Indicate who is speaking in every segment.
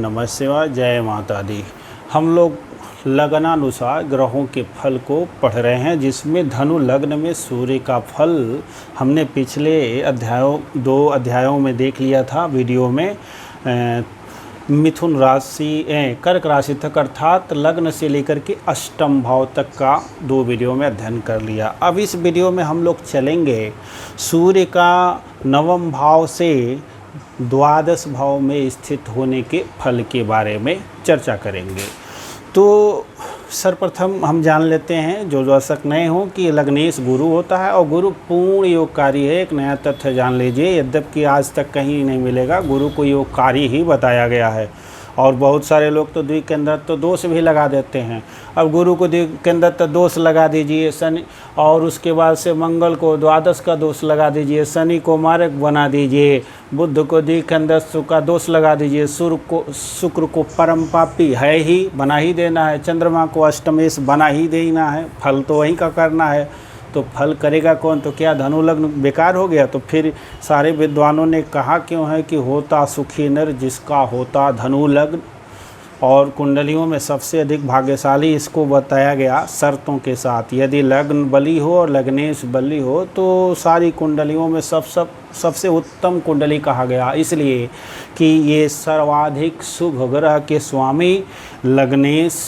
Speaker 1: नमः शिवाय। जय माता दी। हम लोग लगनानुसार ग्रहों के फल को पढ़ रहे हैं, जिसमें धनु लग्न में सूर्य का फल हमने पिछले दो अध्यायों में देख लिया था वीडियो में। मिथुन राशि कर्क राशि तक अर्थात लग्न से लेकर के अष्टम भाव तक का 2 वीडियो में अध्ययन कर लिया। अब इस वीडियो में हम लोग चलेंगे सूर्य का नवम भाव से द्वादश भाव में स्थित होने के फल के बारे में चर्चा करेंगे। तो सर्वप्रथम हम जान लेते हैं, जो दर्शक नए हों, कि लग्नेश गुरु होता है और गुरु पूर्ण योगकारी है। एक नया तथ्य जान लीजिए, यद्यपि आज तक कहीं नहीं मिलेगा, गुरु को योगकारी ही बताया गया है। और बहुत सारे लोग तो द्विक के अंदर तो दोष भी लगा देते हैं। अब गुरु को द्विक के अंदर तो दोष लगा दीजिए शनि, और उसके बाद से मंगल को द्वादश का दोष लगा दीजिए, शनि को मारक बना दीजिए, बुध को द्विक के अंदर सुख का दोष लगा दीजिए, शुक्र को परम पापी है ही बना ही देना है, चंद्रमा को अष्टमेश बना ही देना है, फल तो वहीं का करना है। तो फल करेगा कौन? तो क्या धनु लग्न बेकार हो गया? तो फिर सारे विद्वानों ने कहा क्यों है कि होता सुखी नर जिसका होता धनु लग्न। और कुंडलियों में सबसे अधिक भाग्यशाली इसको बताया गया शर्तों के साथ। यदि लग्न बली हो और लग्नेश बली हो तो सारी कुंडलियों में सबसे उत्तम कुंडली कहा गया, इसलिए कि ये सर्वाधिक शुभ ग्रह के स्वामी लग्नेश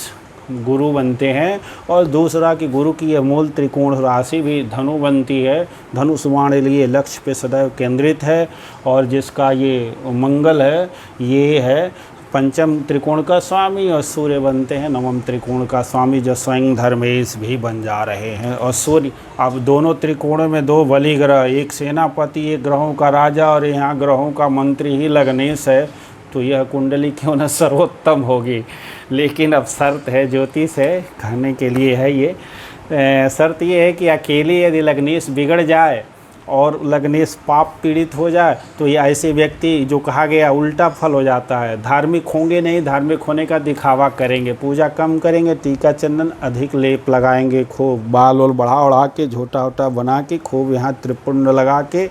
Speaker 1: गुरु बनते हैं। और दूसरा कि गुरु की यह मूल त्रिकोण राशि भी धनु बनती है। धनुष हमारे लिए लक्ष्य पे सदैव केंद्रित है, और जिसका ये मंगल है ये है पंचम त्रिकोण का स्वामी, और सूर्य बनते हैं नवम त्रिकोण का स्वामी, जो स्वयं धर्मेश भी बन जा रहे हैं। और सूर्य अब दोनों त्रिकोणों में 2 बली ग्रह, एक सेनापति, एक ग्रहों का राजा, और यहाँ ग्रहों का मंत्री ही लग्नेश है। तो यह कुंडली क्यों न सर्वोत्तम होगी। लेकिन अब शर्त है, ज्योतिष है, कहने के लिए है ये शर्त ये है कि अकेले यदि लग्नेश बिगड़ जाए और लग्नेश पाप पीड़ित हो जाए तो ये ऐसे व्यक्ति, जो कहा गया, उल्टा फल हो जाता है। धार्मिक होंगे नहीं, धार्मिक होने का दिखावा करेंगे, पूजा कम करेंगे, टीका चंदन अधिक लेप लगाएंगे, खूब बाल वाल बढ़ा के झोटा वोटा बना के खूब यहाँ त्रिपुंड लगा के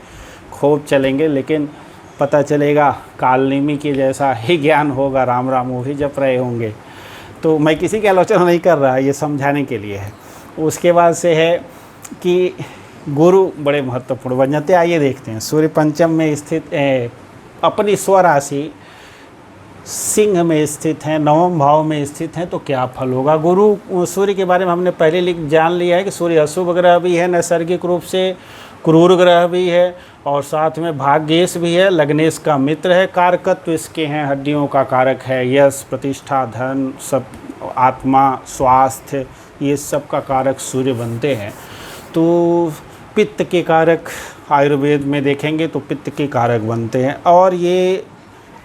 Speaker 1: खूब चलेंगे। लेकिन पता चलेगा कालनेमी के जैसा ही ज्ञान होगा, राम राम वो ही जप रहे होंगे। तो मैं किसी की आलोचना नहीं कर रहा, ये समझाने के लिए है। उसके बाद से है कि गुरु बड़े महत्वपूर्ण बन जाते हैं। आइए देखते हैं, सूर्य पंचम में स्थित अपनी स्वराशि सिंह में स्थित हैं, नवम भाव में स्थित हैं, तो क्या फल होगा। गुरु सूर्य के बारे में हमने पहले जान लिया है कि सूर्य अशुभ ग्रह भी है, नैसर्गिक रूप से क्रूर ग्रह भी है, और साथ में भाग्येश भी है, लग्नेश का मित्र है। कारकत्व इसके हैं, हड्डियों का कारक है, यश प्रतिष्ठा धन सब, आत्मा स्वास्थ्य, ये सब का कारक सूर्य बनते हैं। तो पित्त के कारक आयुर्वेद में देखेंगे तो पित्त के कारक बनते हैं, और ये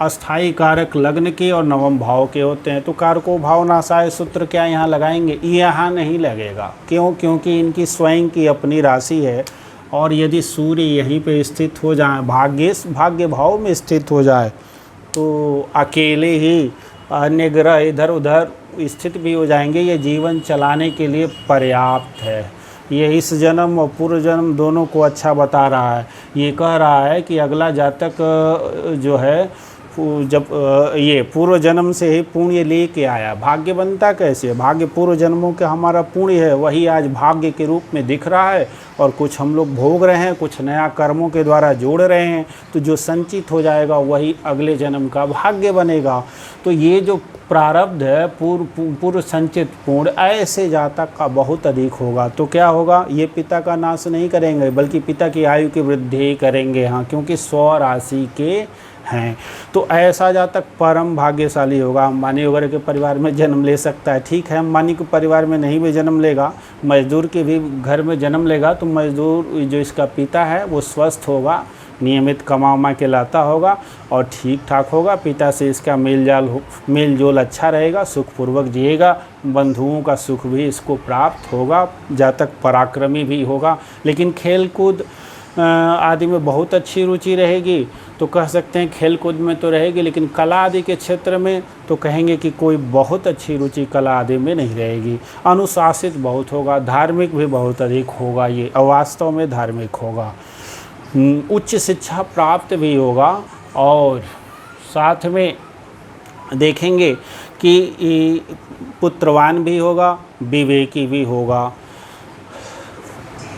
Speaker 1: अस्थाई कारक लग्न के और नवम भाव के होते हैं। तो कारको भाव नाशाय सूत्र क्या यहाँ लगाएंगे? यहाँ नहीं लगेगा। क्यों? क्योंकि इनकी स्वयं की अपनी राशि है, और यदि सूर्य यहीं पे स्थित हो जाए, भाग्य भाव में स्थित हो जाए, तो अकेले ही अन्य ग्रह इधर उधर स्थित भी हो जाएंगे। ये जीवन चलाने के लिए पर्याप्त है। ये इस जन्म और पूर्व जन्म दोनों को अच्छा बता रहा है। ये कह रहा है कि अगला जातक जो है, जब ये पूर्व जन्म से ही पुण्य लेके आया। भाग्य बनता कैसे? भाग्य पूर्व जन्मों के हमारा पुण्य है, वही आज भाग्य के रूप में दिख रहा है, और कुछ हम लोग भोग रहे हैं, कुछ नया कर्मों के द्वारा जोड़ रहे हैं। तो जो संचित हो जाएगा वही अगले जन्म का भाग्य बनेगा। तो ये जो प्रारब्ध है पूर्व संचित पूर्ण, ऐसे जातक का बहुत अधिक होगा। तो क्या होगा? ये पिता का नाश नहीं करेंगे, बल्कि पिता की आयु की वृद्धि करेंगे। हाँ, क्योंकि स्वराशि के हैं। तो ऐसा जातक परम भाग्यशाली होगा। अंबानी वगैरह के परिवार में जन्म ले सकता है, ठीक है। अंबानी के परिवार में नहीं भी जन्म लेगा, मजदूर के भी घर में जन्म लेगा, तो मजदूर जो इसका पिता है वो स्वस्थ होगा, नियमित कमा के लाता होगा और ठीक ठाक होगा। पिता से इसका मेल जोल अच्छा रहेगा, सुखपूर्वक जिएगा, बंधुओं का सुख भी इसको प्राप्त होगा, जातक पराक्रमी भी होगा। लेकिन खेल कूद आदि में बहुत अच्छी रुचि रहेगी, तो कह सकते हैं खेल कूद में तो रहेगी, लेकिन कला आदि के क्षेत्र में तो कहेंगे कि कोई बहुत अच्छी रुचि कला आदि में नहीं रहेगी। अनुशासित बहुत होगा, धार्मिक भी बहुत अधिक होगा, ये अवास्तव में धार्मिक होगा। उच्च शिक्षा प्राप्त भी होगा, और साथ में देखेंगे कि पुत्रवान भी होगा, विवेकी भी होगा।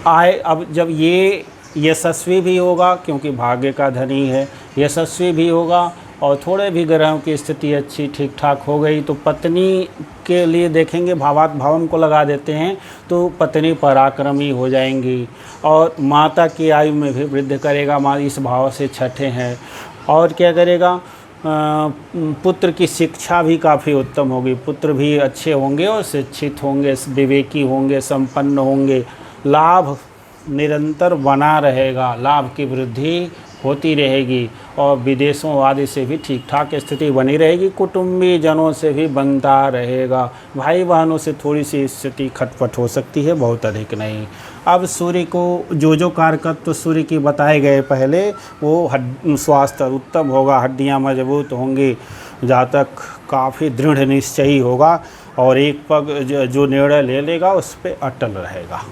Speaker 1: अब जब ये यशस्वी भी होगा, क्योंकि भाग्य का धनी है, यशस्वी भी होगा और थोड़े भी ग्रहों की स्थिति अच्छी ठीक ठाक हो गई तो पत्नी के लिए देखेंगे, भावात भावन को लगा देते हैं तो पत्नी पराक्रमी हो जाएंगी। और माता की आयु में भी वृद्धि करेगा, माँ इस भाव से छठे हैं। और क्या करेगा, पुत्र की शिक्षा भी काफ़ी उत्तम होगी, पुत्र भी अच्छे होंगे और शिक्षित होंगे, विवेकी होंगे, संपन्न होंगे। लाभ निरंतर बना रहेगा, लाभ की वृद्धि होती रहेगी और विदेशों आदि से भी ठीक ठाक स्थिति बनी रहेगी। कुटुंबी जनों से भी बनता रहेगा। भाई बहनों से थोड़ी सी स्थिति खटपट हो सकती है, बहुत अधिक नहीं। अब सूर्य को जो कारकत्व तो सूर्य की बताए गए पहले, वो स्वास्थ्य उत्तम होगा, हड्डियां मजबूत होंगी, जातक काफ़ी दृढ़ निश्चयी होगा और एक पग जो निर्णय ले लेगा उस पर अटल रहेगा।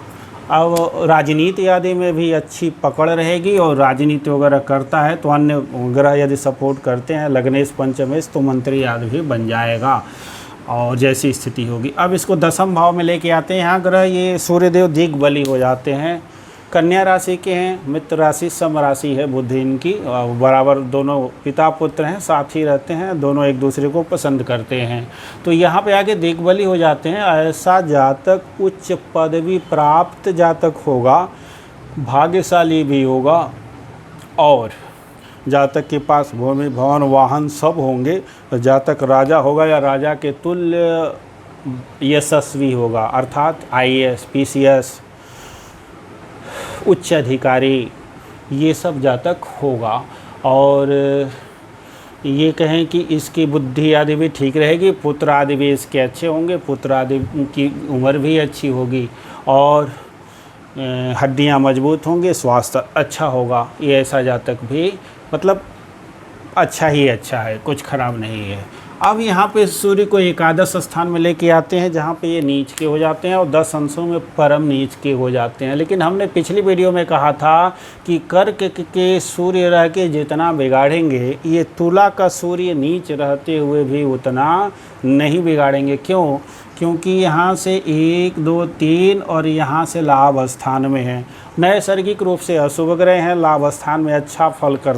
Speaker 1: अब राजनीति आदि में भी अच्छी पकड़ रहेगी और राजनीति वगैरह करता है तो अन्य ग्रह यदि सपोर्ट करते हैं, लग्नेश पंचमेश, तो मंत्री आदि भी बन जाएगा और जैसी स्थिति होगी। अब इसको दसम भाव में लेके आते हैं। यहाँ ग्रह ये सूर्यदेव दिग्बली हो जाते हैं, कन्या राशि के हैं, मित्र राशि सम राशि है बुद्धि इनकी, बराबर दोनों पिता पुत्र हैं, साथ ही रहते हैं, दोनों एक दूसरे को पसंद करते हैं। तो यहाँ पे आगे दिग्बली हो जाते हैं। ऐसा जातक उच्च पदवी प्राप्त जातक होगा, भाग्यशाली भी होगा और जातक के पास भूमि भवन वाहन सब होंगे। जातक राजा होगा या राजा के तुल्य यशस्वी होगा, अर्थात IAS PCS उच्च अधिकारी, ये सब जातक होगा। और ये कहें कि इसकी बुद्धि आदि भी ठीक रहेगी, पुत्र आदि भी इसके अच्छे होंगे, पुत्र आदि की उम्र भी अच्छी होगी और हड्डियां मजबूत होंगी, स्वास्थ्य अच्छा होगा। ये ऐसा जातक भी मतलब अच्छा ही अच्छा है, कुछ खराब नहीं है। अब यहाँ पे सूर्य को एकादश स्थान में लेके आते हैं जहाँ पे ये नीच के हो जाते हैं और 10 अंशों में परम नीच के हो जाते हैं। लेकिन हमने पिछली वीडियो में कहा था कि कर्क के सूर्य रह के जितना बिगाड़ेंगे, ये तुला का सूर्य नीच रहते हुए भी उतना नहीं बिगाड़ेंगे। क्यों? क्योंकि यहाँ से 1 2 3 और यहाँ से लाभ स्थान में है, नैसर्गिक रूप से अशुभ ग्रह हैं, लाभ स्थान में अच्छा फल कर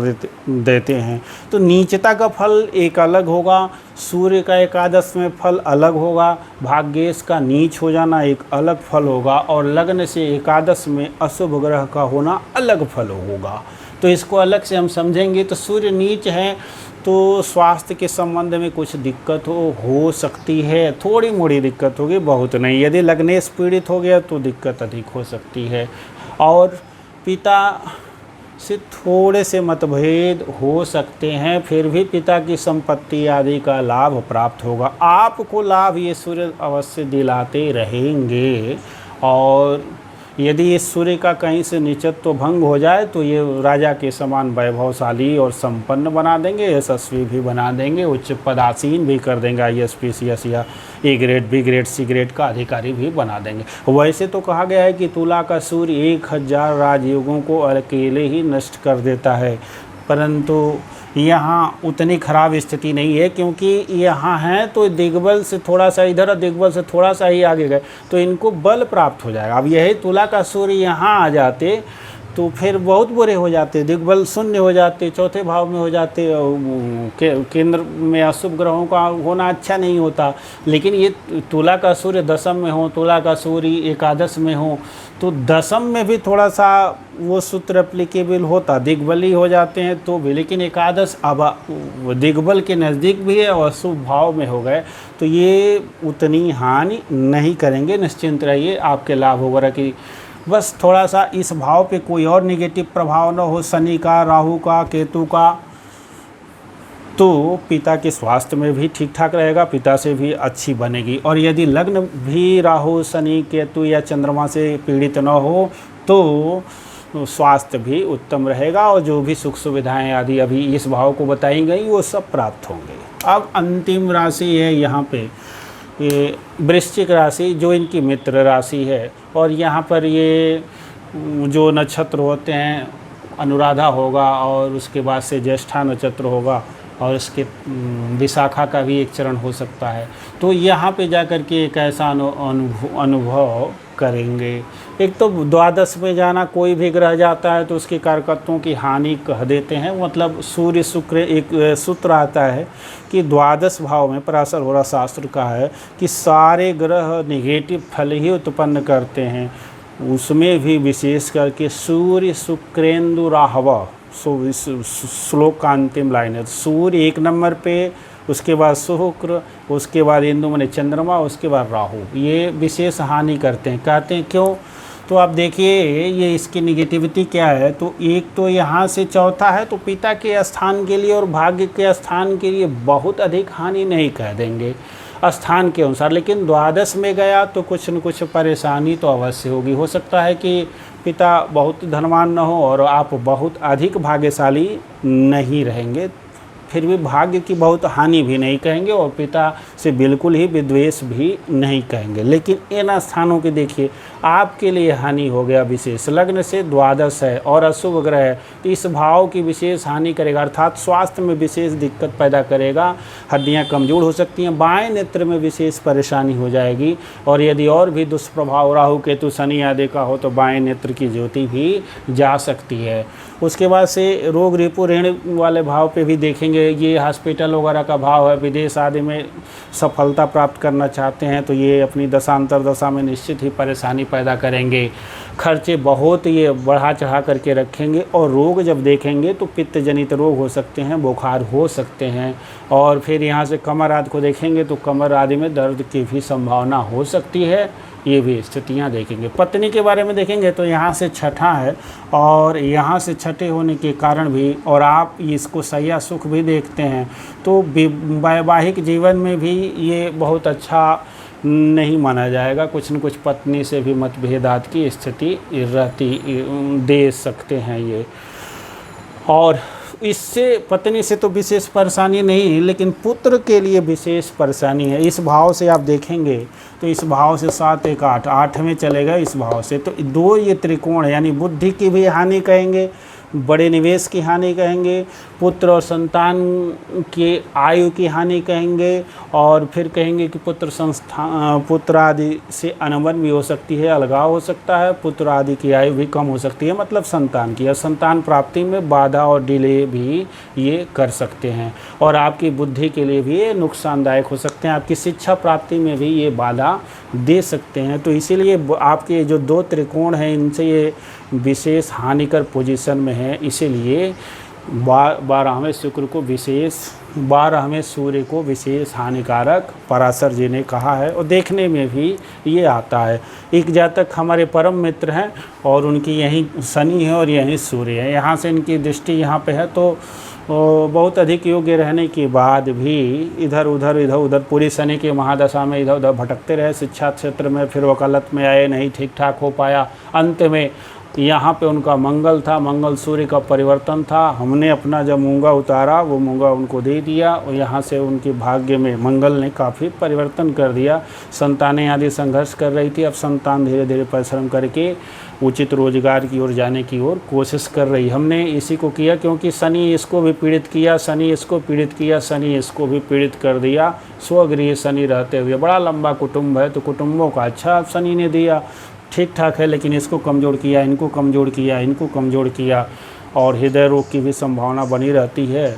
Speaker 1: देते हैं। तो नीचता का फल एक अलग होगा, सूर्य का एकादश में फल अलग होगा, भाग्येश का नीच हो जाना एक अलग फल होगा और लग्न से एकादश में अशुभ ग्रह का होना अलग फल होगा। तो इसको अलग से हम समझेंगे। तो सूर्य नीच है तो स्वास्थ्य के संबंध में कुछ दिक्कत हो सकती है, थोड़ी मोड़ी दिक्कत होगी, बहुत नहीं। यदि लग्नेश पीड़ित हो गया तो दिक्कत अधिक हो सकती है और पिता से थोड़े से मतभेद हो सकते हैं, फिर भी पिता की संपत्ति आदि का लाभ प्राप्त होगा। आपको लाभ ये सूर्य अवश्य दिलाते रहेंगे और यदि इस सूर्य का कहीं से नीचत्व भंग हो जाए तो ये राजा के समान वैभवशाली और संपन्न बना देंगे, यशस्वी भी बना देंगे, उच्च पदासीन भी कर देंगे, IAS PCS या A grade B grade C grade का अधिकारी भी बना देंगे। वैसे तो कहा गया है कि तुला का सूर्य 1000 राजयोगों को अकेले ही नष्ट कर देता है, परंतु यहाँ उतनी खराब स्थिति नहीं है क्योंकि यहाँ हैं तो दिग्बल से थोड़ा सा इधर और दिग्बल से थोड़ा सा ही आगे गए तो इनको बल प्राप्त हो जाएगा। अब यही तुला का सूर्य यहाँ आ जाते तो फिर बहुत बुरे हो जाते, दिग्बल शून्य हो जाते, चौथे भाव में हो जाते, केंद्र में अशुभ ग्रहों का होना अच्छा नहीं होता। लेकिन ये तुला का सूर्य दशम में हो, तुला का सूर्य एकादश में हो तो दशम में भी थोड़ा सा वो सूत्र एप्लीकेबल होता, दिग्बली हो जाते हैं तो भी। लेकिन एकादश अब दिग्बल के नज़दीक भी है और अशुभ भाव में हो गए तो ये उतनी हानि नहीं करेंगे, निश्चिंत रहिए। आपके लाभ वगैरह की बस थोड़ा सा इस भाव पे कोई और नेगेटिव प्रभाव न हो, शनि का, राहु का, केतु का, तो पिता के स्वास्थ्य में भी ठीक ठाक रहेगा, पिता से भी अच्छी बनेगी। और यदि लग्न भी राहु, शनि, केतु या चंद्रमा से पीड़ित न हो तो स्वास्थ्य भी उत्तम रहेगा और जो भी सुख सुविधाएं आदि अभी इस भाव को बताई गई वो सब प्राप्त होंगे। अब अंतिम राशि है यहाँ पे ये वृश्चिक राशि, जो इनकी मित्र राशि है और यहाँ पर ये जो नक्षत्र होते हैं अनुराधा होगा और उसके बाद से ज्येष्ठा नक्षत्र होगा और इसके विशाखा का भी एक चरण हो सकता है। तो यहाँ पे जा कर के एक ऐसा अनुभव करेंगे। एक तो द्वादश में जाना, कोई भी ग्रह जाता है तो उसके कारकत्वों की हानि कह देते हैं। मतलब सूर्य शुक्र, एक सूत्र आता है कि द्वादश भाव में, पराशर होरा शास्त्र का है कि सारे ग्रह निगेटिव फल ही उत्पन्न करते हैं। उसमें भी विशेष करके सूर्य शुक्रेंदु राहव, श्लोक का अंतिम लाइन है। सूर्य 1 नंबर पे, उसके बाद शुक्र, उसके बाद इंदु माने चंद्रमा, उसके बाद राहु, ये विशेष हानि करते हैं। कहते हैं क्यों? तो आप देखिए ये इसकी निगेटिविटी क्या है। तो एक तो यहाँ से चौथा है, तो पिता के स्थान के लिए और भाग्य के स्थान के लिए बहुत अधिक हानि नहीं कह देंगे स्थान के अनुसार, लेकिन द्वादश में गया तो कुछ न कुछ परेशानी तो अवश्य होगी। हो सकता है कि पिता बहुत धनवान न हो और आप बहुत अधिक भाग्यशाली नहीं रहेंगे, फिर भी भाग्य की बहुत हानि भी नहीं कहेंगे और पिता से बिल्कुल ही विद्वेष भी नहीं कहेंगे। लेकिन इन स्थानों के देखिए आपके लिए हानि हो गया विशेष। लग्न से द्वादश है और अशुभ ग्रह है, तो इस भाव की विशेष हानि करेगा, अर्थात स्वास्थ्य में विशेष दिक्कत पैदा करेगा। हड्डियां कमज़ोर हो सकती हैं, बाएं नेत्र में विशेष परेशानी हो जाएगी। और यदि और भी दुष्प्रभाव राहु केतु शनि आदि का हो तो बाएं नेत्र की ज्योति भी जा सकती है। उसके बाद से रोग रिपु ऋण वाले भाव पे भी देखेंगे। ये हॉस्पिटल वगैरह का भाव है, विदेश आदि में सफलता प्राप्त करना चाहते हैं तो ये अपनी दशांतर दशा में निश्चित ही परेशानी पैदा करेंगे। खर्चे बहुत ये बढ़ा चढ़ा करके रखेंगे। और रोग जब देखेंगे तो पित्त जनित रोग हो सकते हैं, बुखार हो सकते हैं। और फिर यहाँ से कमर आदि को देखेंगे तो कमर आदि में दर्द की भी संभावना हो सकती है। ये भी स्थितियाँ देखेंगे। पत्नी के बारे में देखेंगे तो यहाँ से छठा है और यहाँ से छठे होने के कारण भी, और आप इसको सैया सुख भी देखते हैं, तो वैवाहिक जीवन में भी ये बहुत अच्छा नहीं माना जाएगा। कुछ न कुछ पत्नी से भी मतभेदात की स्थिति रहती दे सकते हैं ये। और इससे पत्नी से तो विशेष परेशानी नहीं, लेकिन पुत्र के लिए विशेष परेशानी है। इस भाव से आप देखेंगे तो इस भाव से 7 1 8 8 में चलेगा इस भाव से, तो 2 ये त्रिकोण है, यानी बुद्धि की भी हानि कहेंगे, बड़े निवेश की हानि कहेंगे, पुत्र और संतान के आयु की हानि कहेंगे। और फिर कहेंगे कि पुत्र आदि से अनबन भी हो सकती है, अलगाव हो सकता है, पुत्र आदि की आयु भी कम हो सकती है, मतलब संतान की, और संतान प्राप्ति में बाधा और डिले भी ये कर सकते हैं। और आपकी बुद्धि के लिए भी ये नुकसानदायक हो सकते हैं, आपकी शिक्षा प्राप्ति में भी ये बाधा दे सकते हैं। तो इसीलिए आपके जो 2 त्रिकोण हैं इनसे ये विशेष हानिकर पोजीशन में है। इसीलिए 12वें शुक्र को विशेष, 12वें सूर्य को विशेष हानिकारक पराशर जी ने कहा है। और देखने में भी ये आता है। एक जातक हमारे परम मित्र हैं और उनकी यहीं शनि है और यहीं सूर्य है, यहाँ से इनकी दृष्टि यहाँ पे है, तो बहुत अधिक योग्य रहने के बाद भी इधर उधर पूरी शनि की महादशा में इधर उधर भटकते रहे। शिक्षा क्षेत्र में फिर वकालत में आए, नहीं ठीक ठाक हो पाया। अंत में यहाँ पे उनका मंगल था, मंगल सूर्य का परिवर्तन था। हमने अपना जब मूंगा उतारा वो मूंगा उनको दे दिया और यहाँ से उनके भाग्य में मंगल ने काफ़ी परिवर्तन कर दिया। संतानें आदि संघर्ष कर रही थी, अब संतान धीरे धीरे परिश्रम करके उचित रोजगार की ओर जाने की ओर कोशिश कर रही। हमने इसी को किया क्योंकि शनि इसको भी पीड़ित किया, शनि इसको पीड़ित किया, शनि इसको भी पीड़ित कर दिया। स्वगृह शनि रहते हुए बड़ा लंबा कुटुंब है, तो कुटुंबों का अच्छा शनि ने दिया, ठीक ठाक है, लेकिन इसको कमज़ोर किया, इनको कमज़ोर किया, इनको कमज़ोर किया। और हृदय रोग की भी संभावना बनी रहती है।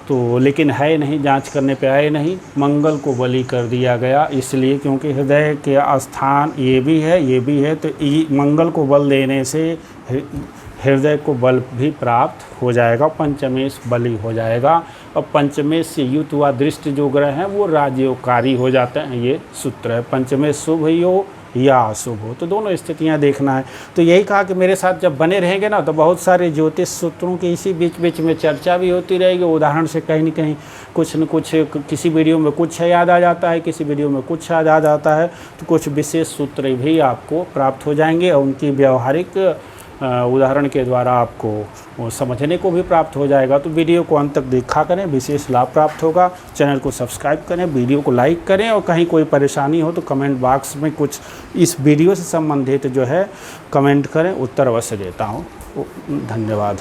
Speaker 1: तो लेकिन है नहीं, जांच करने पे आए नहीं, मंगल को बलि कर दिया गया, इसलिए क्योंकि हृदय के स्थान ये भी है, तो मंगल को बल देने से हृदय को बल भी प्राप्त हो जाएगा, पंचमेश बलि हो जाएगा। और पंचमेश से युत व दृष्ट जो ग्रह हैं वो राजयोगकारी हो जाते हैं, ये सूत्र है। पंचमेश शुभ हो या अशुभ हो, तो दोनों स्थितियां देखना है। तो यही कहा कि मेरे साथ जब बने रहेंगे ना, तो बहुत सारे ज्योतिष सूत्रों की इसी बीच बीच में चर्चा भी होती रहेगी। उदाहरण से कहीं न कहीं कुछ न कुछ, किसी वीडियो में कुछ याद आ जाता है, किसी वीडियो में कुछ याद आ जाता है, तो कुछ विशेष सूत्र भी आपको प्राप्त हो जाएंगे और उनकी व्यवहारिक उदाहरण के द्वारा आपको समझने को भी प्राप्त हो जाएगा। तो वीडियो को अंत तक देखा करें, विशेष लाभ प्राप्त होगा। चैनल को सब्सक्राइब करें, वीडियो को लाइक करें, और कहीं कोई परेशानी हो तो कमेंट बॉक्स में कुछ इस वीडियो से संबंधित जो है कमेंट करें, उत्तर अवश्य देता हूँ। धन्यवाद।